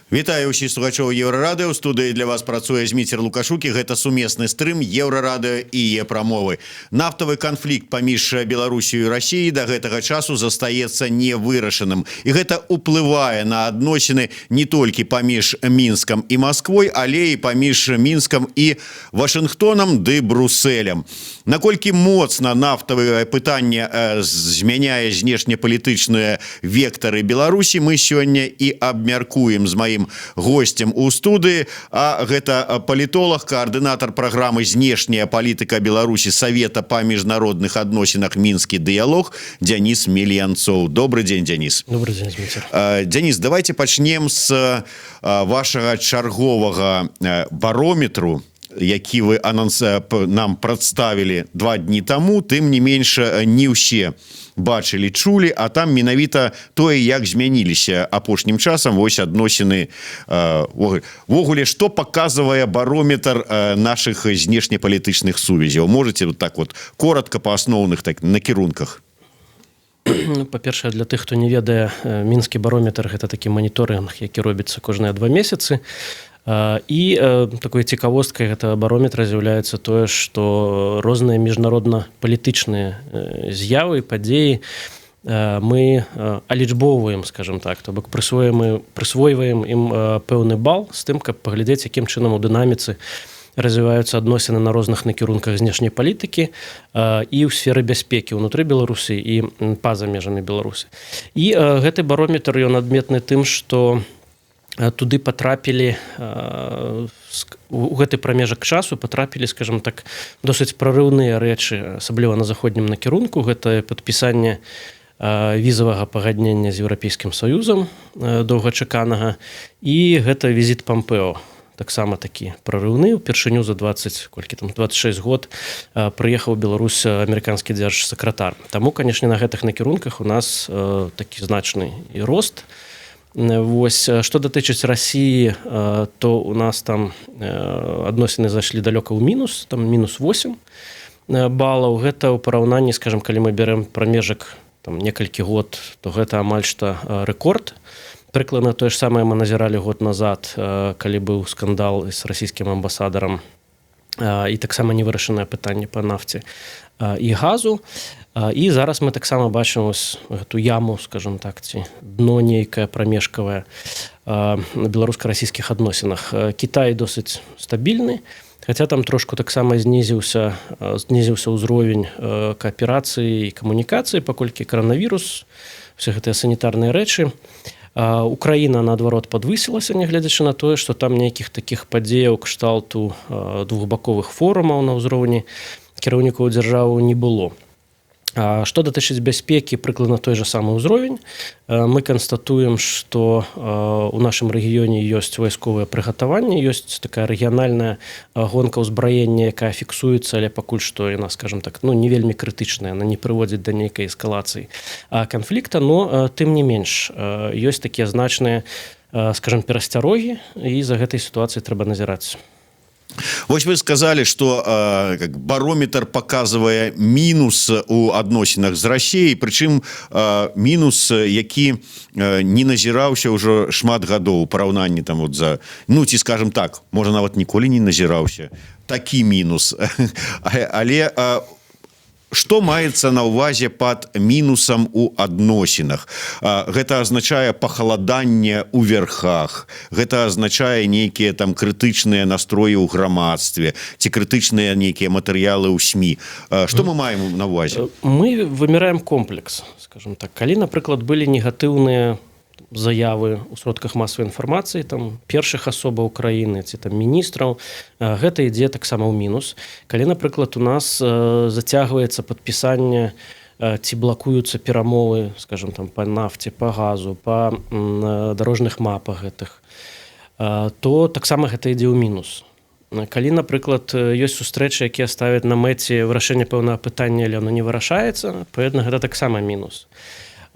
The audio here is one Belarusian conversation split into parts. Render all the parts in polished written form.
Вітаю ўсіх слухачоў Еўрарадыё. У студыі для вас працуе Зміцер Лукашукі. Гэта сумесны стрым Еўрарадыё і Е-прамовы. Нафтавы канфлікт паміж Беларусію і Расіяй да гэтага часу застаецца невырашаным. І гэта ўплывае на адносіны не толькі паміж Мінскам і Масквой, але і паміж Мінскам і Вашынгтонам ды Брусэлем. Наколькі моцна нафтавае пытанне змяняе знешнепалітычныя вектары Беларусі, мы сёння і абмяркуем з маім гостем у студыі, а гэта палітолог, коаардынатар праграмы «Знешняя палітыка Беларусі» Савета па міжнародных адносінах «Мінскі дыялог» Дзяніс Мельянцоў. Добрый день, Дзяніс. Добрый день, Зміцер. Дзяніс, давайте пачнем з вашага чарговага барометру, які вы нам прадставілі 2 дні таму. Тым не менш, не ўсе бачылі, чулі, а там менавіта тое, як змяніліся апошнім часам вось адносіны. Ввогуле, што паказвае барометр нашых знешнепалітычных сувязяў? Можете вот так вот коротко па асноўных накірунках? Па-першае, для тых, хто не ведае, мінскі барометр – гэта такі маніторинг, які робіцца кожныя 2 месяцы. І такой цікавосткай гэтага барометра з'яўляецца тое, што розныя міжнародна-палітычныя з'явы, падзеі мы алічбоўваем, скажем так, то бок прысвойваем ім пэўны бал з тым, каб паглядзець, якім чынам у дынаміцы развіваюцца адносіны на розных накірунках знешняй палітыкі і ў сферы бяспекі ўнутры Беларусі і па-за межамі Беларусі. І гэты барометр, ён адметны тым, што туды патрапілі, у гэты прамежак часу патрапілі, скажем так, досыць прарыўныя рэчы, асабліва на заходнім накірунку. Гэта падпісанне візавага пагаднення з Еўрапейскім Саюзам доўгачаканага, і гэта візіт Пампео. Таксама такі прарыўны. Упершыню за 26 год прыехаў у Беларусь амерыканскі дзяржсакратар. Таму, канешне, на гэтых накірунках у нас такі значны і рост. Вось, што датычыць Расіі, то у нас там адносіны зайшлі далёка ў мінус, там мінус 8 балаў. Гэта ў параўнанні, скажем, калі мы берем прамежак там некалькі год, то гэта амаль што рэкорд. Прыкладна тое ж самае мы назіралі год назад, калі быў скандал з расійскім амбасадарам, і таксама невырашанае пытанне па нафце і газу. І зараз мы таксама бачым гэту яму, скажем так, ці дно нейкае прамежкавае на беларуска-расійскіх адносінах. Кітай досыць стабільны, хаця там трошку таксама знізіўся ўзровень кааперацыі і камунікацыі, паколькі каранавірус, усе гэтыя санітарныя рэчы. Украіна, наадварот, падвысілася, нягледзячы на тое, што там нейкіх такіх падзеяў кшталту двухбаковых форумаў на ўзроўні кіраўнікоў дзяржавы не было. Што датычыць бяспекі, прыкладна той жа самы ўзровень. Мы канстатуем, што ў нашым рэгіёне ёсць вайсковае прыгатаванне, ёсць такая рэгіянальная гонка ўзбраення, якая фіксуецца, але пакуль што яна, скажем так, не вельмі крытычная, яна не прыводзіць да нейкай эскалацыі канфлікта, но тым не менш ёсць такія значныя, скажем, перасцярогі, і за гэтай сітуацыяй трэба назіраць. Вось вы сказали, что барометр показывае мінус у адносінах з Расіяй, прычым мінус, які не назіраўся ўжо шмат гадоў у параўнанні там вот за, ці скажем так, можа нават ніколі не назіраўся такі мінус. Але што маецца на ўвазе пад мінусам у адносінах? Гэта азначае пахаладанне ў верхах, гэта азначае нейкія там крытычныя настроі ў грамадстве, ці крытычныя нейкія матэрыялы ў СМІ. Што мы маем на ўвазе? Мы вымяраем комплекс, скажем так. Калі, напрыклад, былі негатыўныя заявы ў сродках масавай інфармацыі, там першых асобаў краіны ці там міністраў, гэта ідзе таксама ў мінус. Калі, напрыклад, у нас зацягваецца падпісанне ці блакуюцца перамовы, скажем, там па нафце, па газу, па дарожных мапах гэтых, то таксама гэта ідзе ў мінус. Калі, напрыклад, ёсць сустрэчы, якія ставяць на мэце вырашэння пэўнага пытання, але оно не вырашаецца, паведна, гэта таксама мінус.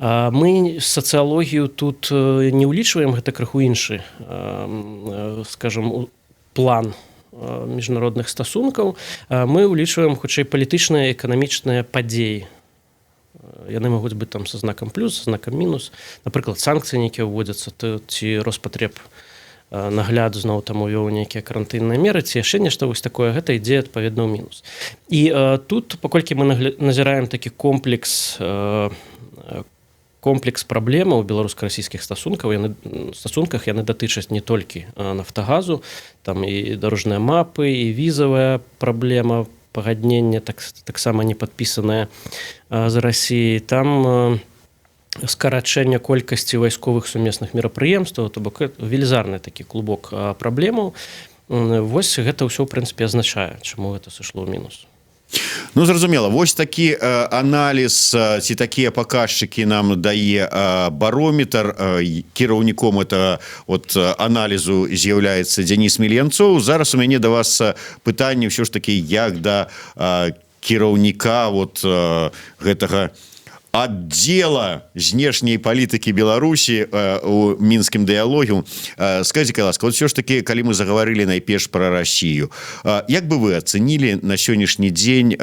Мы сацыялогію тут не ўлічваем, гэта крыху іншы, скажем, план міжнародных стасункаў. Мы ўлічваем хутчэй палітычныя, эканамічныя падзеі. Яны могуць быць там са знакам плюс, са знакам мінус. Напрыклад, санкцыі, якія ўводзяцца, ці Роспатреб нагляд зноў там увёў нейкія карантынныя меры ці яшчэ нешта вось такое, гэта ідзе адпаведна ў мінус. І тут паколькі мы назіраем такі комплекс праблемаў у беларуска-расійскіх стасунках, яны датычаць не толькі нафтагазу, там і дарожныя мапы, і візавая праблема, пагадненне таксама не падпісанае з Расіяй, там скарачэнне колькасці вайсковых сумесных мерапрыемстваў, то бок велізарны такі клубок праблемаў. Вось гэта ўсё, ў прынцыпе, азначае, чаму гэта сышло ў мінус. Ну, зразумела, вось такі аналіз ці такія паказчыкі нам дае барометр. Кіраўніком этого аналізу з'яўляецца Дзяніс Мільянцоў. Зараз у мяне да вас пытанне ўсё ж такі як да кіраўніка гэтага аддзела знешняй палітыкі Беларусі у мінскім дыялоге. Скажіце, ласка, ўсё ж такі, калі мы загаварылі найперш пра Расію, як бы вы ацэнілі на сённяшні дзень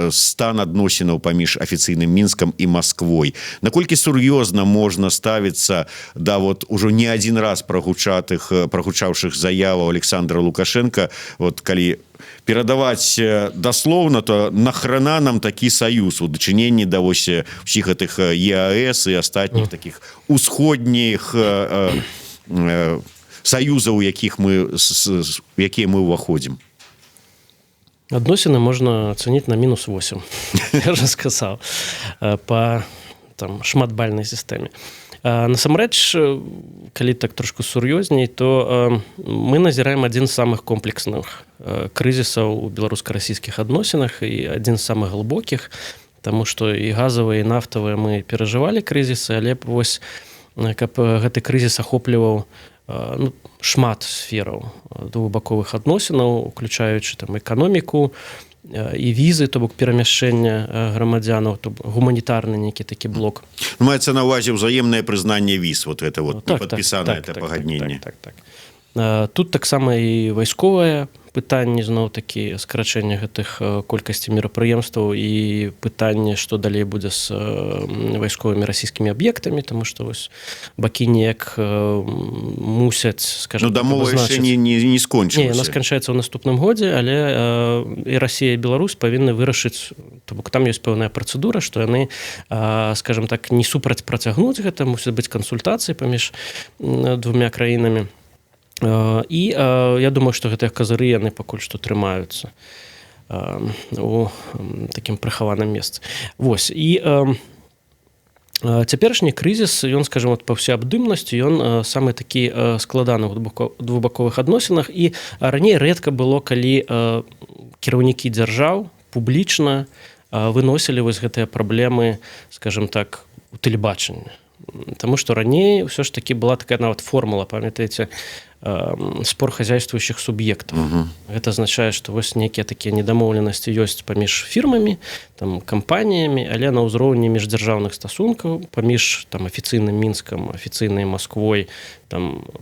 стан адносінаў паміж афіцыйным Мінскам і Масквой? Наколькі сур'ёзна можна ставіцца да ужо не адзін раз прагучаўшых заяваў Александра Лукашенка, калі перадаваць даслоўна, то нахрана нам такі саюз у дачыненні да ўсіх гэтых ЕАЭС і астатніх такіх усходніх саюзаў, якія мы ўваходзім? Адносіны можна ацаніць на -8, я вже сказаў, па шматбальнай сістэме. Насамрэч, калі так трошку сур'ёзней, то мы назіраем адзін з самых комплексных крызісаў у беларуска-расійскіх адносінах і адзін з самых глыбокіх, таму што і газавыя, і нафтавыя мы перажывалі крызісы, але вось каб гэты крызіс ахопліваў шмат сфераў двухбаковых адносінаў, уключаючы эканоміку, і візы, то бок перамяшчэння грамадзянаў, то гуманітарны нейкі такі блок. Маецца на ўвазе ўзаемнае прызнанне віз, гэта падпісанае пагадненне. Тут таксама і вайсковае пытанне, зноў-такі скарачэння гэтых колькасці мерапрыемстваў і пытанне, што далей будзе з вайсковымі расійскімі аб'ектамі, таму што бакі неяк мусяць, скажам, дамова яшчэ не скончылася. Не, яна сканчаецца ў наступным годзе, але і Расія, і Беларусь павінны вырашыць, то бок там ёсць пэўная працэдура, што яны, скажам так, не супраць працягнуць гэта, мусяць быць кансультацыі паміж двумя краінамі. І я думаю, што гэтыя казары яны пакуль што трымаюцца у такім прыхаваным месцы. Вось. І цяперашні крызіс, ён, скажам, па ўсеабдымнасці, ён самы такі складаны ў двухбаковых адносінах, і раней рэдка было, калі кіраўнікі дзяржаў публічна выносілі вось гэтыя праблемы, скажам так, у тэлебачанні. Таму што раней ўсё ж такі была такая нават формула, памятаеце, спор хозяйствующих суб'ектаў. Гэта азначае, што вось нейкія такія недамоўленасці ёсць паміж фірмамі, кампаніямі, але на ўзроўні міждзяржаўных стасункаў, паміж афіцыйным Мінскам, афіцыйнай Масквой,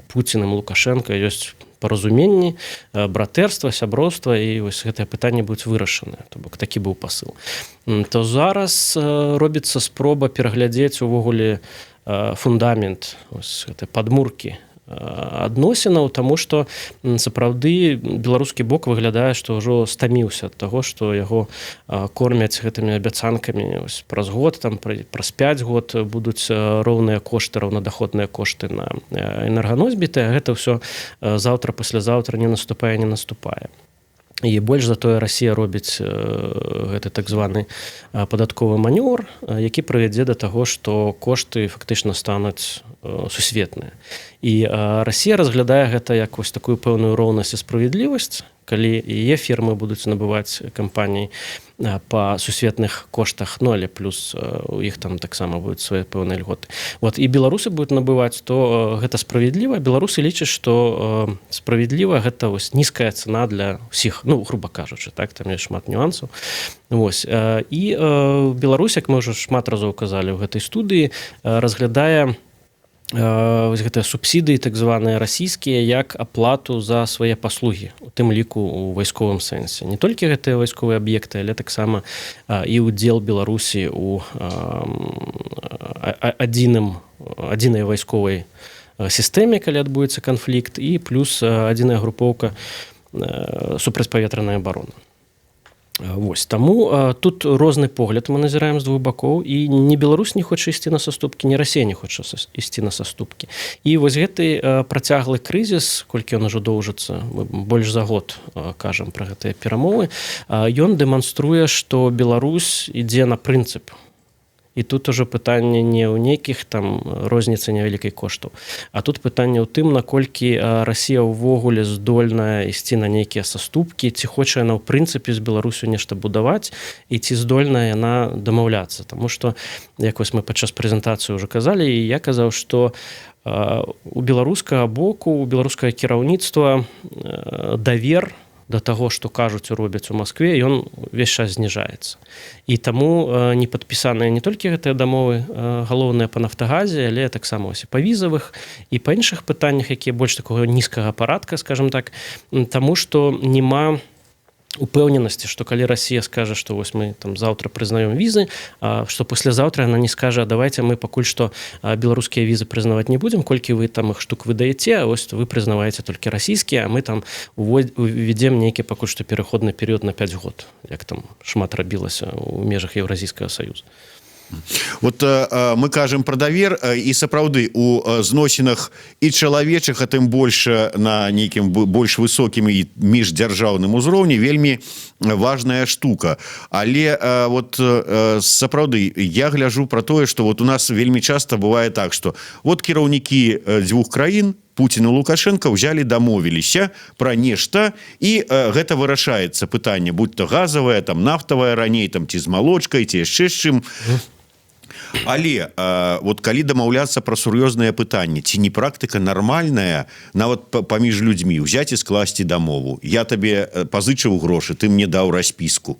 Пуцінам, Лукашенко ёсць паразуменні, братэрства, сяброўства, і вось гэтае пытанне будуць вырашаныя. То бок такі быў пасыл. То зараз робіцца спроба пераглядзець увогуле фундамент, гэтай падмуркі адносінаў, таму што сапраўды беларускі бок выглядае, што ўжо стаміўся ад таго, што яго кормяць гэтымі абяцанкамі праз год, праз 5 год будуць роўныя кошты, роўнадаходныя кошты на энерганосьбіты, а гэта ўсё заўтра, паслязаўтра не наступае. І больш за тое Расія робіць гэты так званы падатковы манёвр, які прывядзе да таго, што кошты фактычна стануць сусветныя. І Расія разглядае гэта як вось такую пэўную роўнасць і справядлівасць, калі яе фірмы будуць набываць кампаніі па сусветных коштах, але плюс у іх там таксама будуць свае пэўныя льготы. І беларусы будуць набываць, то гэта справядліва. Беларусы лічаць, што справядліва гэта нізкая цана для ўсіх, груба кажучы, там ёсць шмат нюансаў. І Беларусь, як мы ўжо шмат разоў казалі ў гэтай студыі, разглядае вось гэтыя субсідыі так званыя расійскія як аплату за свае паслугі, у тым ліку у вайсковым сэнсе. Не толькі гэтыя вайсковыя аб'екты, але таксама і ўдзел Беларусі у адзінай вайсковай сістэме, калі адбудзецца канфлікт, і плюс адзіная групоўка супрацьпаветраная абарона. Вось. Таму тут розны погляд мы назіраем з двух бакоў, і ні Беларусь не хоча ісці на саступкі, ні Расія не хоча ісці на саступкі. І вось гэты працяглы крызіс, колькі ён ужо доўжыцца, мы больш за год кажам пра гэтыя перамовы, ён дэманструе, што Беларусь ідзе на прынцып. І тут ужо пытанне не ў нейкіх там розніцы невялікай коштаў, а тут пытанне ў тым, наколькі Расія ўвогуле здольная ісці на нейкія саступкі, ці хоча яна ў прынцыпе з Беларусю нешта будаваць, і ці здольная яна дамаўляцца. Таму што, як вось мы падчас прэзентацыі ўжо казалі, і я казаў, што у беларускага боку, у беларускага кіраўніцтва давер да таго, што кажуць і робяць у Маскве, ён увесь час зніжаецца. І таму не падпісаныя не толькі гэтыя дамовы галоўныя па нафтагазе, але таксама ось і па візавых, і па іншых пытаннях, якія больш такога нізкага парадка, скажем так, таму што няма упэўненасці, што калі Расія скажа, што вось мы там заўтра прызнаём візы, што паслязаўтра яна не скажа, давайте мы пакуль што беларускія візы прызнаваць не будзем, колькі вы там іх штук выдаеце, а вось вы прызнаваеце толькі расійскія, а мы там уведзем нейкі пакуль што пераходны перыяд на 5 год, як там шмат рабілася ў межах Еўразійскага саюза. Вот мы кажам пра давер, і сапраўды у зносінах і чалавечых, а тым больш на нейкім больш высокім і міждзяржаўным узроўні вельмі важная штука. Але вот сапраўды я гляджу пра тое, што вот у нас вельмі часта бывае так, што вот кіраўнікі дзвюх краін Путін і Лукашенко ўзялі, дамовіліся пра нешта, і гэта вырашаецца пытанне, будь то газавае, там нафтавае раней, там ці з малочкай, ці яшчэ з чым. Але вот калі дамаўляцца пра сур'ёзныя пытанні, ці не практыка нармальная нават паміж людзьмі ўзяць і скласці дамову, я табе пазычыў грошы, ты мне даў распіску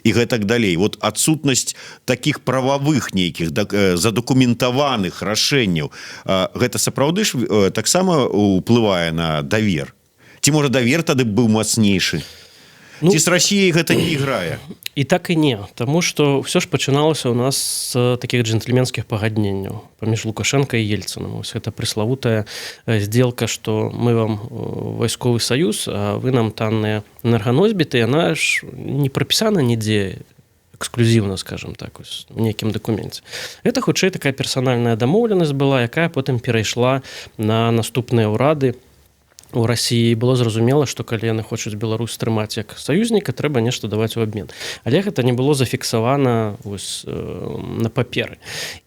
і гэтак далей. Вот адсутнасць такіх прававых нейкіх задакументаваных рашэнняў, гэта сапраўды ж таксама ўплывае на давер? Ці можа давер тады быў мацнейшы? Ці з Расіяй гэта не іграе? І так і не, таму што ўсё ж пачыналася ў нас з такіх джентльменскіх пагадненняў паміж Лукашенко і Ельцынам. Ось гэта прыславутая сделка, што мы вам вайсковы саюз, а вы нам танныя энерганосьбіты, яна ж не прапісана нідзе эксклюзіўна, скажем так, ось, у нейкім дакуменце. Гэта хутчэй такая персанальная дамоўленасць была, якая потым перайшла на наступныя ўрады у Расіі. Было зразумела, што калі яны хочуць Беларусь трымаць як саюзніка, трэба нешта даваць у абмен. Але гэта не было зафіксавана ось, на паперы.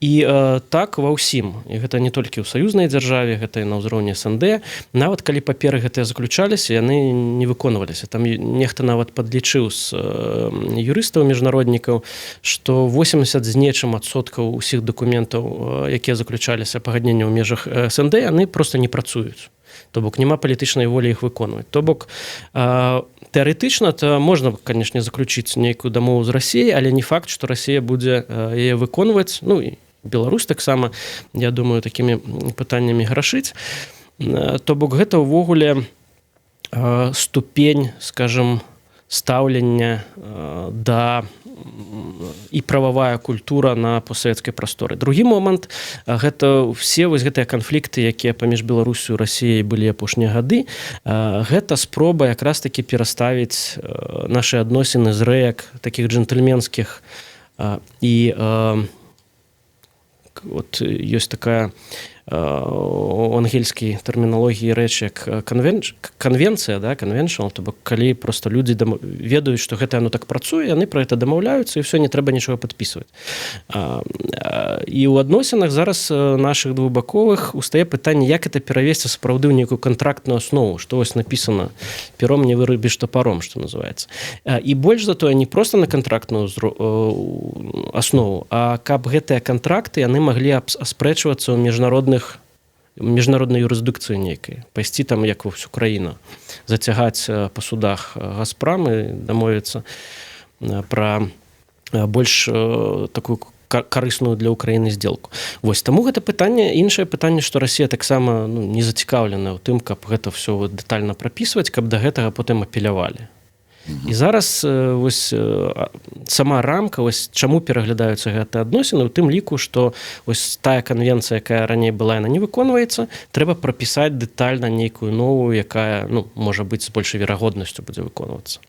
І так ва ўсім. І гэта не толькі ў саюзнай дзяржаве, гэта і на ўзроўні СНД. Нават калі паперы гэтыя заключаліся, яны не выконваліся. Там нехта нават падлічыў з юрыстаў, міжнароднікаў, што 80 з нечым адсоткаў усіх дакументаў, якія заключаліся пагаднення ў межах СНД, яны проста не працуюць. То бок няма палітычнай волі іх выконваць. То бок тэарэтычна то можна, канешне, заключыць нейкую дамову з Расіяй, але не факт, што Расія будзе яе выконваць. Ну і Беларусь таксама, я думаю, такімі пытаннямі грашыць. То бок гэта ўвогуле ступень, скажем, стаўлення да і прававая культура на постсавецкай прасторы. Другі момант, гэта все вось гэтыя канфлікты, якія паміж Беларусю і Расіяй былі апошнія гады, гэта спроба якраз такі пераставіць нашы адносіны з рэек такіх джентльменскіх. І вот ёсць такая у ангельскай тэрміналогіі рэч як канвенцыя, да, conventional, то бок калі проста людзі ведаюць, што гэта яно так працуе, яны пра гэта дамаўляюцца, і ўсё, не трэба нічога падпісваць. І ў адносінах зараз нашых двухбаковых устае пытанне, як гэта перавесці сапраўды ў нейкую кантрактную аснову, што вось напісана пером не вырубіш тапаром, што называецца. І больш за тое, не проста на кантрактную аснову, а каб гэтыя кантракты яны маглі аспрэчвацца ў міжнароднай юрысдыкцыі нейкай. Пайсці там, як вось Украіна, зацягаць па судах Газпром і дамовіцца пра больш такую карысную для Украіны сделку. Вось, таму гэта пытанне, іншае пытанне, што Расія таксама не зацікаўленая ў тым, каб гэта ўсё дэтальна прапісваць, каб да гэтага потым апелявалі. І зараз вось сама рамка, вось чаму пераглядаюцца гэтыя адносіны, у тым ліку, што вось тая канвенцыя, якая раней была, яна не выконваецца, трэба прапісаць дэтальна нейкую новую, якая, ну, можа быць, з большай верагоднасцю будзе выконвацца.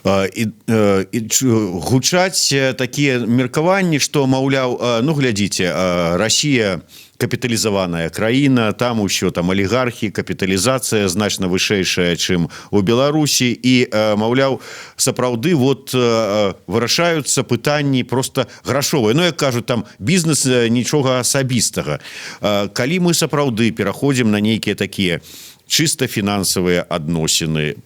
І гучаць такія меркаванні, што, маўляў, ну, глядзіце, Расія капіталізаваная краіна, там усё, там алігархі, капіталізацыя значна вышэйшая, чым у Беларусі, і, маўляў, сапраўды вот вырашаюцца пытанні проста грашовыя. Ну, як кажуць, там бізнес нічога асабістага. Калі мы сапраўды пераходзім на нейкія такія чыста фінансавыя адносіны,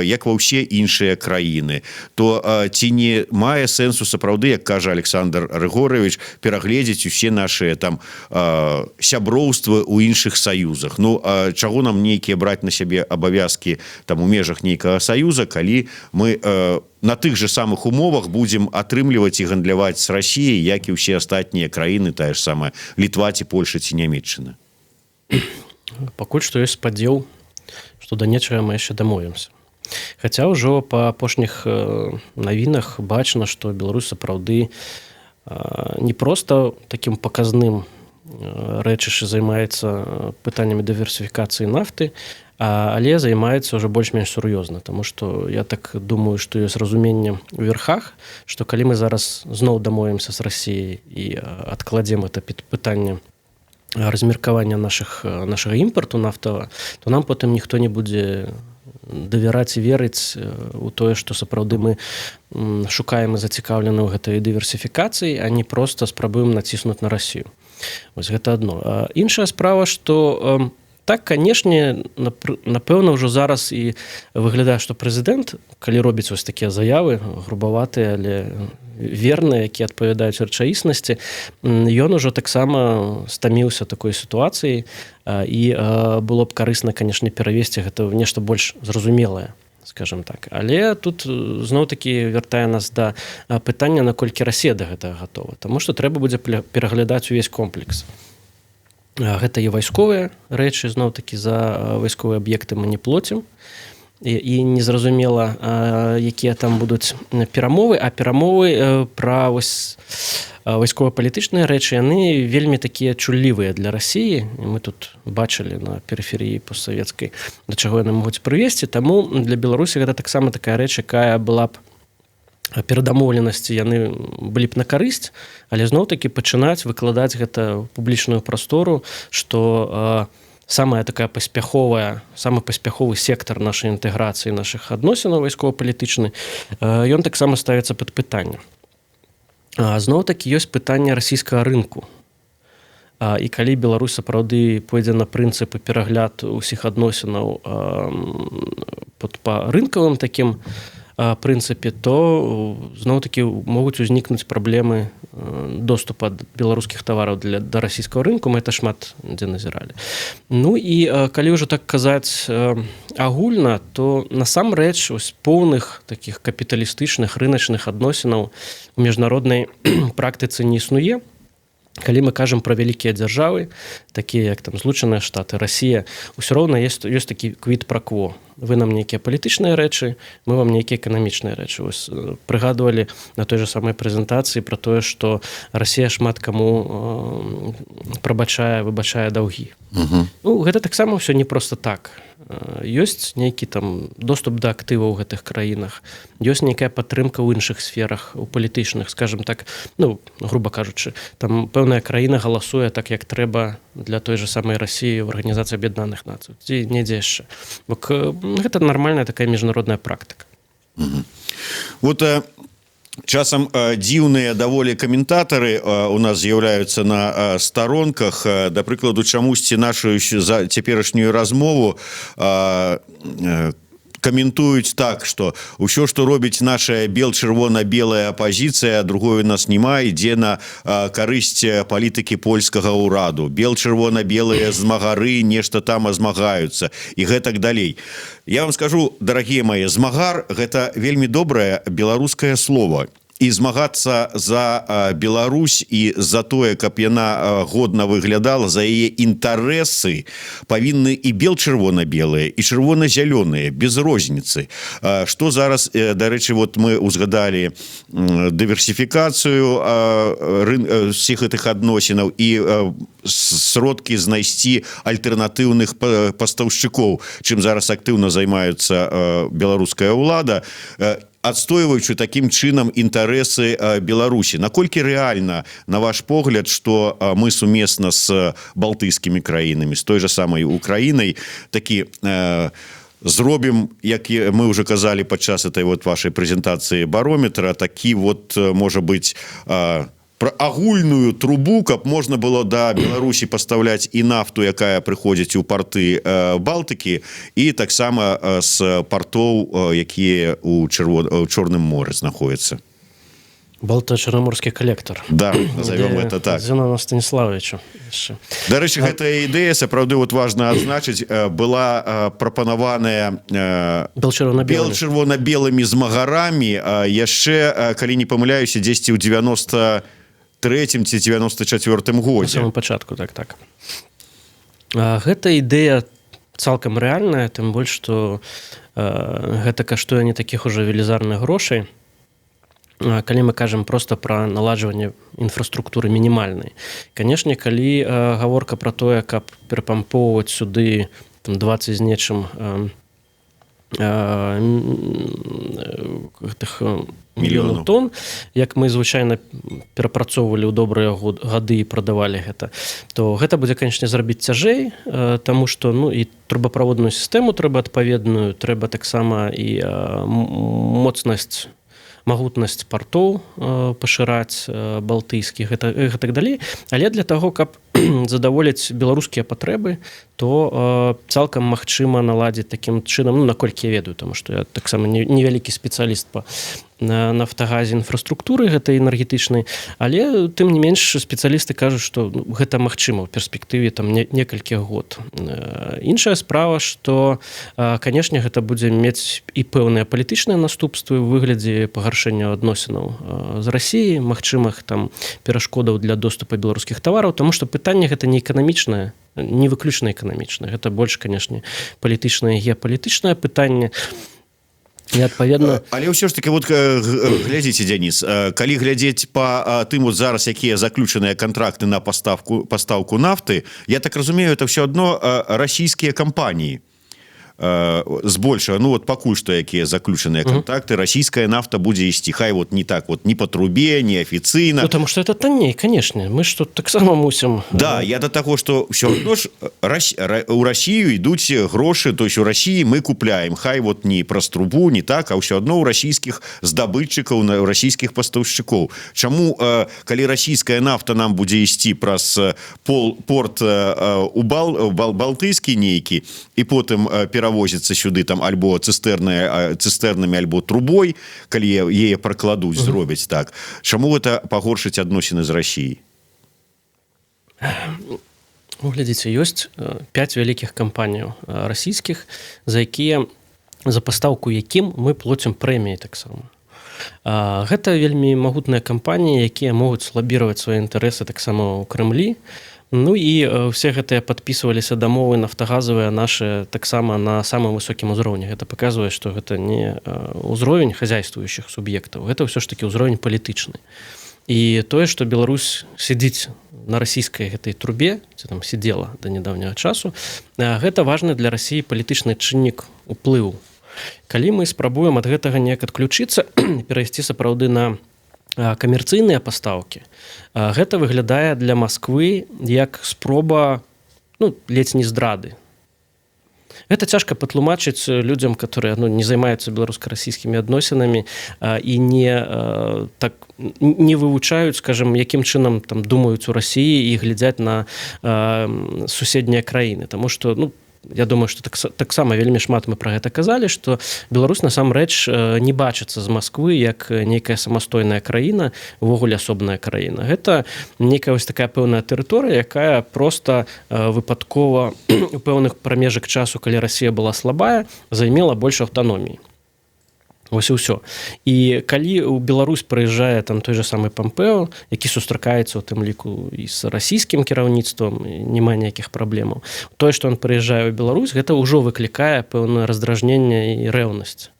як ва ўсе іншыя краіны, то ці не мае сэнсу сапраўды, як кажа Александр Рыгорович, перагледзець усе нашыя там сяброўствы ў іншых саюзах. Ну, чаго нам нейкія браць на сябе абавязкі там у межах нейкага саюза, калі мы на тых же самых умовах будзем атрымліваць і гандляваць з Расіяй, як і ўсе астатнія краіны, тая ж самая Літва ці Польша ці Нямецчына. Пакуль што ёсць спадзеў, што да нечага мы яшчэ дамовімся. Хаця ўжо па апошніх навінах бачна, што Беларусь сапраўды не проста такім паказным рэчышча займаецца пытаннямі дыверсіфікацыі нафты, але займаецца ўжо больш-менш сур'ёзна, таму што я так думаю, што ёсць разуменне ў верхах, што калі мы зараз зноў дамовімся з Расіяй і адкладзем гэта пытанне размеркавання нашага імпарту нафтавага, то нам потым ніхто не будзе давяраць і верыць у тое, што сапраўды мы шукаем і зацікаўлены ў гэтай дыверсіфікацыі, а не проста спрабуем націснуць на Расію. Вось гэта адно. Іншая справа, што так, канешне, напэўна, ўжо зараз і выглядае, што прэзідэнт, калі робіць вось такія заявы, грубаватыя, але верныя, якія адпавядаюць рэчаіснасці, ён ужо таксама стаміўся такой сітуацыяй, і было б карысна, канешне, перавесці гэта ў нешта больш зразумелае, скажем так. Але тут зноў-такі вяртае нас да пытання, наколькі Расія да гэтага гатова, таму што трэба будзе пераглядаць увесь комплекс. Гэта і вайсковыя рэчы, зноў-такі за вайсковыя аб'екты мы не плоцім, і незразумела, якія там будуць перамовы, а перамовы пра вайскова-палітычныя рэчы, яны вельмі такія чуллівыя для Расіі, і мы тут бачылі на перыферыі постсавецкай, да чаго яны могуць прывесці, таму для Беларусі гэта таксама такая рэч, якая была б перадамоўленасці, яны былі б на карысць, але зноў-такі пачынаць выкладаць гэта ў публічную прастору, што самая такая самы паспяховы сектар нашай інтэграцыі, нашых адносінаў вайскова-палітычны, ён таксама ставіцца пад пытанне. Зноў-такі ёсць пытанне расійскага рынку. І калі Беларусь сапраўды пойдзе на прынцыпы перагляд усіх адносінаў па рынкавым такім прынцыпе, то зноў-такі могуць узнікнуць праблемы доступа беларускіх тавараў да расійскага рынку, мы это шмат дзе назіралі. Ну і калі ўжо так казаць агульна, то насамрэч поўных такіх капіталістычных рыначных адносінаў у міжнароднай практыцы не існуе. Калі мы кажам пра вялікія дзяржавы, такія як там Злучаныя Штаты, Расія, ўсё роўна ёсць такі квід пра кво. Вы нам нейкія палітычныя рэчы, мы вам нейкія эканамічныя рэчы. Вось прыгадвалі на той же самай прэзентацыі пра тое, што Расія шмат каму выбачае даўгі. Ну, гэта таксама ўсё не проста так. Ёсць нейкі там доступ да актываў у гэтых краінах, ёсць нейкая падтрымка ў іншых сферах, у палітычных, скажем так, ну, груба кажучы, там пэўная краіна галасуе так, як трэба для той же самай Расіі в Арганізацыі Аб'яднаных Нацый, ці недзе яшчэ. Бок гэта нармальная такая міжнародная практыка. Вот часам дзіўныя даволі каментатары у нас з'яўляюцца на старонках, да прыкладу, чамусьці нашу цяперашнюю размову каментуюць так, што ўсё, што робіць наша бел-чырвона-белая апазіцыя, другое нас няма, ідзе на карысць палітыкі польскага ўраду. Бел-чырвона-белыя змагары нешта там змагаюцца і гэтак далей. Я вам скажу, дарагія мае, змагар – гэта вельмі добрае беларускае слово. і змагацца за Беларусь і за тое, каб яна годна выглядала, за яе інтарэсы павінны і бел-чырвона-белыя, і чырвона-зялёныя, без розніцы. Што зараз, дарэчы, вот мы узгадалі дыверсіфікацыю всіх гэтых адносінаў і сродкі знайсці альтэрнатыўных пастаўшчыкоў, чым зараз актыўна займаюцца беларуская ўлада, адстойваючы такім чынам інтарэсы Беларусі. Наколькі рэальна, на ваш погляд, што мы сумесна з балтыйскімі краінамі, з той жа самай Украінай, такі зробім, як мы уже казалі падчас этой вот вашай прэзентацыі барометра, такі вот, можа быць, про агульную трубу, каб можна было да Беларусі пастаўляць і нафту, якая прыходзіць у порты Балтыкі, і таксама з партоў, якія у Чорным моры знаходзяцца. Балта-чарнаморскі калектар. Да, назовем это так. Зінову Станіславовичу. Дарэчы, гэтая ідэя, сапраўды, вот важна адзначыць, была прапанаваная бел-чырвона-белымі змагарамі яшчэ, калі не памыляюся, дзесьці ў 93-м ці 94-м годзе. На самом пачатку, так. Гэта ідэя цалкам рэальная, тым больш, што гэта каштуе не такіх ужо велізарных грошай. Калі мы кажам проста пра наладжванне інфраструктуры мінімальнай. Канешне, калі гаворка пра тое, каб перапампоўваць сюды 20 з нечым мільёнаў тонн, як мы звычайна перапрацоўвалі ў добрыя гады і прадавалі гэта, то гэта будзе, канешне, зрабіць цяжэй, таму што і трубаправодную сістэму трэба адпаведную, трэба таксама і магутнасць партоў пашыраць балтыйскіх і так далей. Але для таго, каб задаволіць беларускія патрэбы, то цалкам магчыма наладзіць такім чынам, наколькі я ведаю, таму што я таксама невялікі спецыяліст па нафтагазе інфраструктуры гэтай энергетычнай, але тым не менш спецыялісты кажуць, што гэта магчыма ў перспектыве там некалькі год. Іншая справа, што, канешне, гэта будзе мець і пэўныя палітычныя наступствы ў выглядзе пагаршэння адносінаў з Расіяй, магчымых там перашкодаў для доступа беларускіх тавараў, таму што пытанне гэта не эканамічнае, не выключна эканамічнае, гэта больш, канешне, палітычнае і геапалітычнае пытанне. І адпаведна... Але ўсё ж таки, вот глядзіце, Дзяніс, калі глядзець па тым вот зараз, якія заключаныя кантракты на пастаўку нафты, я так разумею, это ўсё адно расійскія кампаніі. Збольшага, вот пакуль што якія заключаныя контракты, расійская нафта будзе ісці, хай вот не так вот, ні по трубе, ні афіцыйна. Потому что это танней, конечно, мы ж тут таксама мусім. Да, я до таго, што ўсё адно ж у Расію ідуць грошы, то есть у Расіі мы купляем, хай вот не праз трубу, не так, а ўсё адно у расійскіх здабытчыкаў, у расійскіх пастаўшчыкоў. Чаму, калі расійская нафта нам будзе ісці праз порт у балтыйскі нейкі, і потым перавозіцца сюды там альбо цыстэрнамі, альбо трубой, калі яе пракладуць, зробяць так. Чаму гэта пагоршыць адносіны з Расіяй? Глядзіце, ёсць 5 вялікіх кампаніяў расійскіх, за пастаўку якім мы плоцім прэміі таксама. Гэта вельмі магутныя кампаніі, якія могуць лабіраваць свае інтарэсы таксама ў Крэмлі. І все гэтыя падпісваліся дамовы нафтагазавыя нашы таксама на самым высокім узроўні. Гэта паказвае, што гэта не ўзровень хазяйствуючых суб'ектаў, гэта ўсё ж такі ўзровень палітычны. І тое, што Беларусь сядзіць на расійскай гэтай трубе, ці там сидзела да нядаўняга часу, гэта важны для Расіі палітычны чыннік уплыву. Калі мы спрабуем ад гэтага неяк адключыцца, перайсці сапраўды на камерцыйныя пастаўкі, гэта выглядае для Масквы як спроба, ледзь не здрады. Гэта цяжка патлумачыць людзям, которые не займаюцца беларуска-расійскімі адносінамі і не вывучаюць, скажем, якім чынам там думаюць у Расіі і глядзяць на суседнія краіны. Таму што, я думаю, што таксама вельмі шмат мы пра гэта казалі, што Беларусь насамрэч не бачыцца з Масквы як нейкая самастойная краіна, увогуле асобная краіна. Гэта нейкая вось такая пэўная тэрыторыя, якая проста выпадкова у пэўных прамежак часу, калі Расія была слабая, займела больш аўтаноміі. Вось і ўсё. І калі ў Беларусь прыязджае там той же самы Пампео, які сустракаецца у тым ліку і з расійскім кіраўніцтвам, няма ніякіх праблемаў. Тое, што ён прыязджае ў Беларусь, гэта ўжо выклікае пэўнае раздражненне і рэўнасць.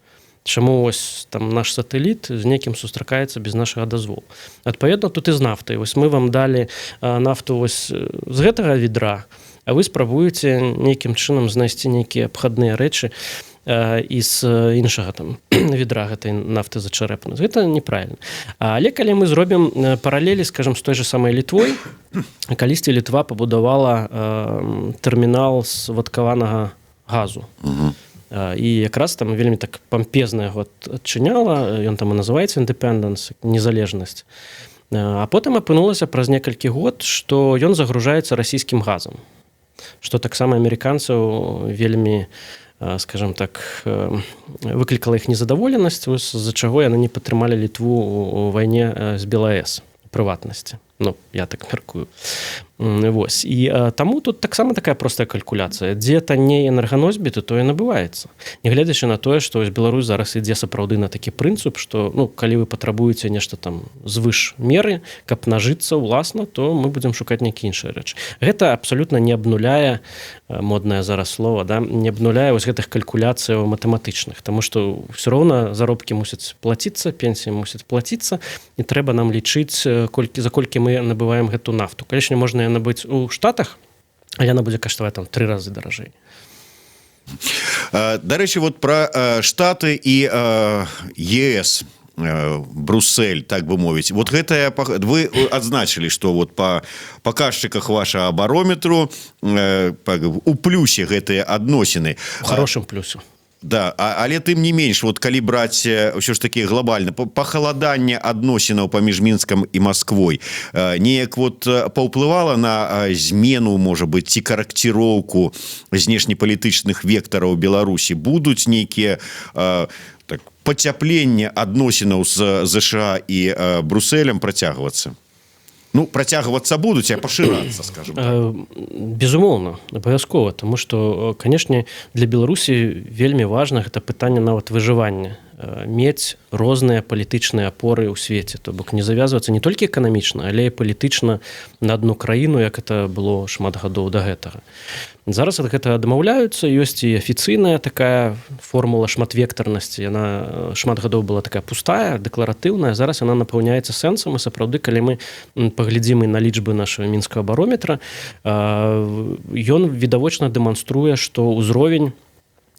Чаму ось там наш сатэліт з некім сустракаецца без нашага дазволу. Адпаведна, тут і з нафтай. Вось мы вам далі нафту ось з гэтага відра, а вы спрабуеце нейкім чынам знайсці нейкія абхадныя рэчы і з іншага там відра гэтай нафты зачарэпанай. Гэта неправільна. Але калі мы зробім паралелі, скажам, з той же самай Літвой, калісьці Літва пабудавала тэрмінал з вадкаванага газу. І якраз там вельмі так пампезна яго адчыняла, ён там і называецца Independence, незалежнасць. А потым апынулася праз некалькі год, што ён загружаецца расійскім газам, што таксама амерыканцаў вельмі, скажем так, выклікала іх незадаволенасць, з-за чаго яны не падтрымалі Літву ў вайне з БелАЭС, прыватнасці. Ну, я так мяркую. Вось. І таму тут таксама такая простая калькуляцыя. Дзе танней энерганосьбіты, то і набываецца. Нягледзячы на тое, што Беларусь зараз ідзе сапраўды на такі прынцып, што калі вы патрабуеце нешта там звыш меры, каб нажыцца ўласна, то мы будзем шукаць нейкія іншыя рэчы. Гэта абсалютна не абнуляе, моднае зараз слова, да, не абнуляе вось гэтых калькуляцыяў матэматычных, таму што ўсё роўна заробкі мусяць плаціцца, пенсіі мусяць плаціцца, і трэба нам лічыць, за колькі мы набываем гэту нафту. Канечне, можна яе набыць у Штатах, а яна будзе каштаваць там 3 разы даражэй. Дарэчы, вот пра Штаты і ЕС, Бруссель, так бы мовіць. Вот гэтае вы адзначылі, што вот па паказчыках вашага барометру у плюсе гэтыя адносіны. У хорошым плюсе. Да, але тым не менш, вот калі браць ўсё ж такі глобальна, пахаладанне адносінаў паміж Мінскам і Масквой неяк вот паўплывала на змену, можа быць, ці карэкціроўку знешнепалітычных вектараў Беларусі? Будуць нейкія пацяпленне адносінаў з ЗША і Брусселем працягвацца? Ну, працягвацца будуць, а пашырацца, скажем так. Безумоўна, абавязкова, таму што, канешне, для Беларусі вельмі важна гэта пытанне нават выжывання. Мець розныя палітычныя апоры ў свеце, то бок не завязвацца не толькі эканамічна, але і палітычна на адну краіну, як это было шмат гадоў да гэтага. Зараз ад гэтага адмаўляюцца, ёсць і афіцыйная такая формула шматвектарнасці, яна шмат гадоў была такая пустая, дэкларатыўная, зараз яна напаўняецца сэнсам, і сапраўды, калі мы паглядзім і на лічбы нашага мінскага барометра, ён відавочна дэманструе, што ўзровень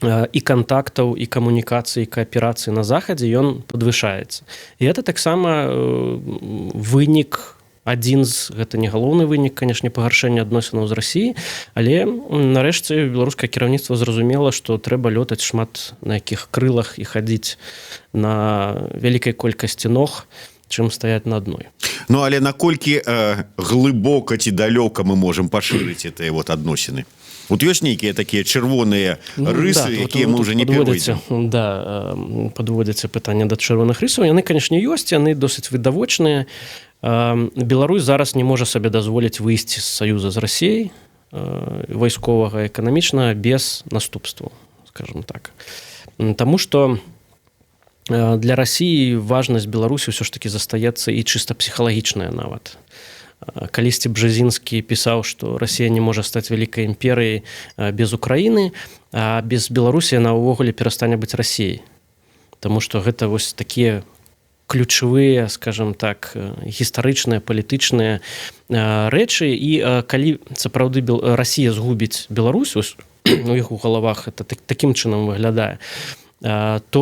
і кантактаў, і камунікацыі, і кааперацыі на захадзе ён падвышаецца. І гэта таксама вынік, адзін з, гэта не галоўны вынік, канешне, пагаршэння адносінаў з Расіяй, але нарэшце беларускае кіраўніцтва зразумела, што трэба лётаць шмат на якіх крылах і хадзіць на вялікай колькасці ног, чым стаяць на адной. Ну, але наколькі глыбока ці далёка мы можам пашырыць гэтыя вот адносіны? Вот ёсць нейкія такія чырвоныя рысы, якія мы ўжо не пераводзім. Да, падводзяцца пытанне да чырвоных рысаў. Яны, канешне, ёсць, яны досыць відавочныя. Беларусь зараз не можа сабе дазволіць выйсці з саюза з Расіяй вайсковага, эканамічна, без наступстваў, скажем так. Таму што для Расіі важнасць Беларусі ўсё ж такі застаецца і чыста псіхалагічная нават. Калісьці Бжезінскі пісаў, што Расія не можа стаць вялікай імперыяй без Украіны, а без Беларусі яна ўвогуле перастане быць Расіяй. Таму што гэта вось такія ключавыя, скажем так, гістарычныя, палітычныя рэчы, і калі сапраўды Расія згубіць Беларусь, у іх у галавах это такім чынам выглядае, то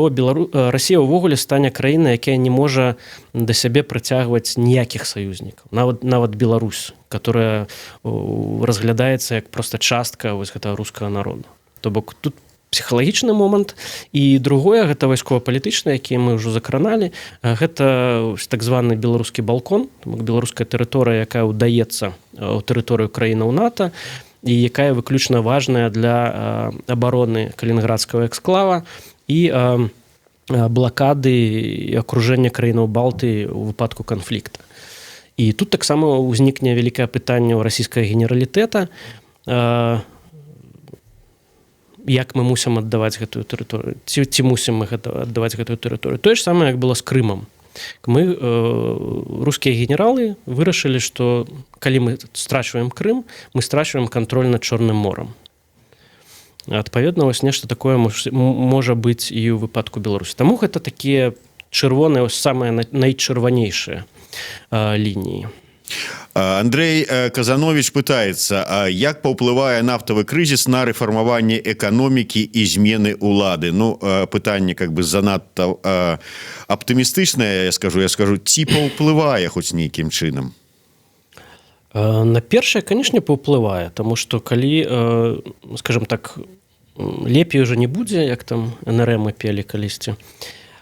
Расія ўвогуле стане краінай, якая не можа да сябе прыцягваць ніякіх саюзнікаў. Нават Беларусь, которая разглядаецца як проста частка вось гэтага рускага народа. То бок тут псіхалагічны момант, і другое, гэта вайскова-палітычнае, які мы ўжо закраналі, гэта так званы беларускі балкон, беларуская тэрыторыя, якая ўдаецца ў тэрыторыю краінаў НАТО, і якая выключна важная для абароны калінінградскага эксклава і блакады і акружэння краінаў Балтыі ў выпадку канфлікта. І тут таксама ўзнікне вялікае пытанне ў расійскага генералітэта, як мы мусім аддаваць гэтую тэрыторыю, ці мусім мы аддаваць гэтую тэрыторыю. Тое ж самае, як было з Крымам. Мы, рускія генералы, вырашылі, што калі мы страчваем Крым, мы страчваем кантроль над Чорным морам. Адпаведна, вось нешта такое можа быць і ў выпадку Беларусі. Таму гэта такія чырвоныя, самыя найчырванейшыя лініі. Андрей Казанович пытается, як паўплывае нафтавы крызіс на рэфармаванне эканомікі і змены ўлады? Ну, пытанне как бы занадта аптымістычнае, я скажу, ці паўплывае хоць нейкім чынам? На першае, канешне, паўплывае, таму што калі, скажем так, лепей уже не будзе, як там НРМ пелі калісьці,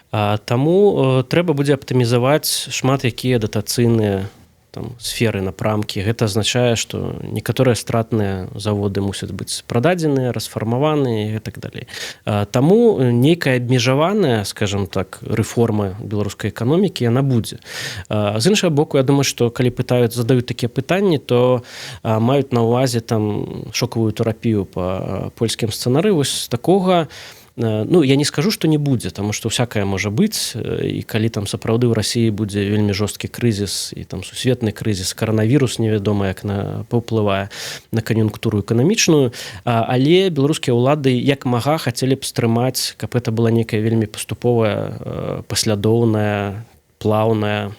таму трэба будзе аптымізаваць шмат якія датацыйныя там сферы, напрамкі. Гэта азначае, што некаторыя стратныя заводы мусяць быць прададзеныя, расфармаваныя і так далей. Таму нейкая абмежаваная, скажем так, рэформа беларускай эканомікі, яна будзе. З іншага боку, я думаю, што калі задаюць такія пытанні, то маюць на ўвазе там шокавую тэрапію па польскім сцэнары. Вось такога, ну, я не скажу, што не будзе, таму што всякае можа быць, і калі там сапраўды ў Расіі будзе вельмі жорсткі крызіс і там сусветны крызіс, каранавірус невядома як паўплывае на кан'юнктуру эканамічную, але беларускія ўлады як мага хацелі б стрымаць, каб гэта была нейкая вельмі паступовая, паслядоўная, плаўная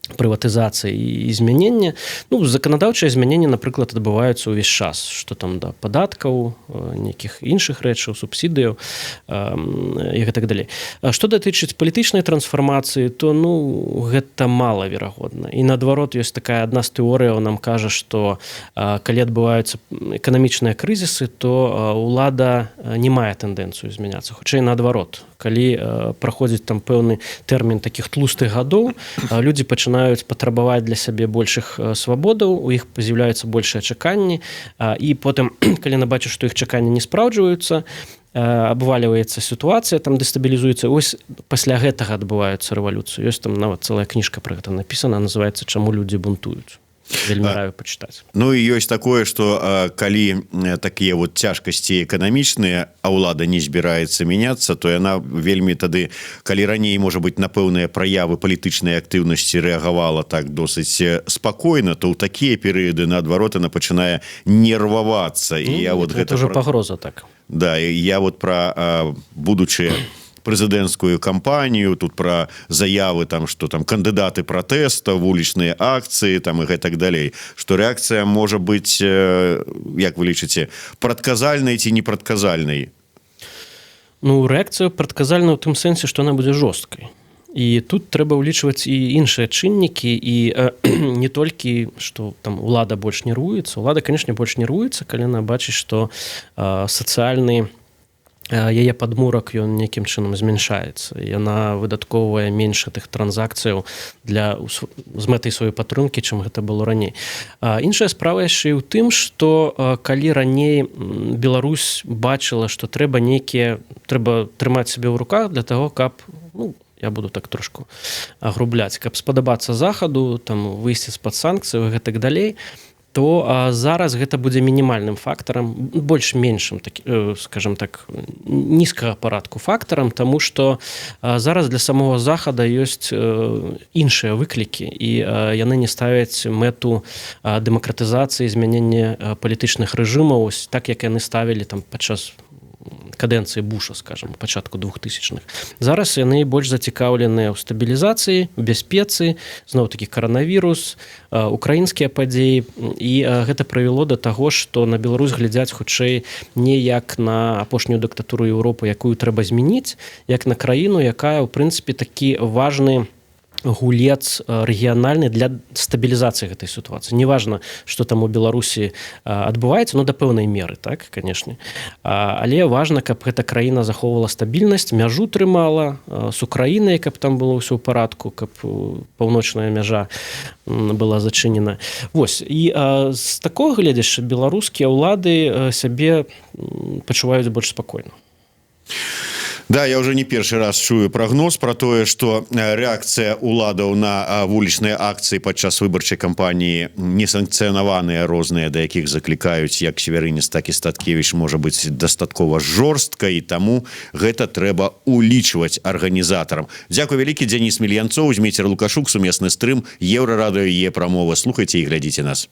прыватызацыя і змянення. Ну, заканадаўчыя змяненні, напрыклад, адбываюцца ўвесь час, што там да падаткаў, нейкіх іншых рэчаў, субсідыяў і гэтак далей. Што датычыць палітычнай трансфармацыі, то ну, гэта малаверагодна. І наадварот, ёсць такая адна з тэорыяў, нам кажа, што калі адбываюцца эканамічныя крызісы, то ўлада не мае тэндэнцыю змяняцца. Хутчэй наадварот. Калі праходзіць там пэўны тэрмін такіх тлустых гадоў, людзі пачынаюць патрабаваць для сябе большых свабодаў, у іх з'яўляюцца большыя чаканні, і потым, калі яны бачаць, што іх чаканні не спраўджваюцца, абвальваецца сітуацыя, там дэстабілізуецца. Ось пасля гэтага адбываюцца рэвалюцыі. Ёсць там нават цэлая кніжка пра гэта напісана, называецца «Чаму людзі бунтуюць». Вельмі раю пачытаць. Ну і ёсць такое, што калі такія вот цяжкасці эканамічныя, а ўлада не збіраецца мяняцца, то яна вельмі тады, калі раней, можа быць, на пэўныя праявы палітычнай актыўнасці рэагавала так досыць спакойна, то ў такія перыяды, наадварот, яна пачынае нервавацца. І я вот гэта ўжо пагроза, так. Да, і я вот пра будучыя прэзідэнцкую кампанію, тут пра заявы, там, што там кандыдаты пратэста, вулічныя акцыі там, і гэтак далей. Што рэакцыя можа быць, як вы лічыце, прадказальнай ці непрадказальнай? Ну, рэакцыя прадказальная ў тым сэнсе, што яна будзе жорсткай. І тут трэба ўлічваць і іншыя чыннікі, і не толькі, што там улада больш нервуецца. Улада, канешне, больш нервуецца, калі яна бачыць, што сацыяльны яе падмурак ён нейкім чынам змяншаецца. Яна выдаткоўвае менш тых транзакцыяў з мэтай сваёй падтрымкі, чым гэта было раней. Іншая справа яшчэ і ў тым, што калі раней Беларусь бачыла, што трэба трымаць сябе ў руках для таго, каб, ну, я буду так трошку агрубляць, каб спадабацца захаду, там выйсці з-пад санкцый і гэтак далей, то зараз гэта будзе мінімальным фактарам, больш-меншым, скажем так, нізкага парадку фактарам, таму што зараз для самого захада ёсць іншыя выклікі, і яны не ставяць мэту дэмакратызацыі, змянення палітычных рэжымаў, так як яны ставілі там падчас кадэнцыі Буша, скажем, пачатку 2000-х. Зараз яны больш зацікаўленыя ў стабілізацыі, бяспецы, зноў-такі каранавірус, украінскія падзеі, і гэта прывяло да таго, што на Беларусь глядзяць хутчэй не як на апошнюю дыктатуру Еўропы, якую трэба змяніць, як на краіну, якая, ў прынцыпе, такі важны гулец рэгіянальны для стабілізацыі гэтай сітуацыі. Неважна, што там у Беларусі адбываецца, ну, да пэўнай меры, так, канешне. Але важна, каб гэта краіна захоўвала стабільнасць, мяжу трымала з Украінай, каб там было ўсё ў парадку, каб паўночная мяжа была зачынена. Вось. І з такога гледзяча беларускія ўлады сябе пачуваюць больш спакойна. Да, я уже не першы раз чую прагноз про тое, што рэакцыя ўладаў на вулічныя акцыі падчас выбарчай кампаніі несанкцыянаваныя розныя, да якіх заклікаюць як Северынец, так і Статкевіч, можа быць дастаткова жорстка, і таму гэта трэба улічваць арганізатарам. Дзякуй вялікі. Дзяніс Мільянцоў, Зміцер Лукашук, сумесны стрым, Еўрарадыё і Е-прамова. Слухайце і глядзіце нас.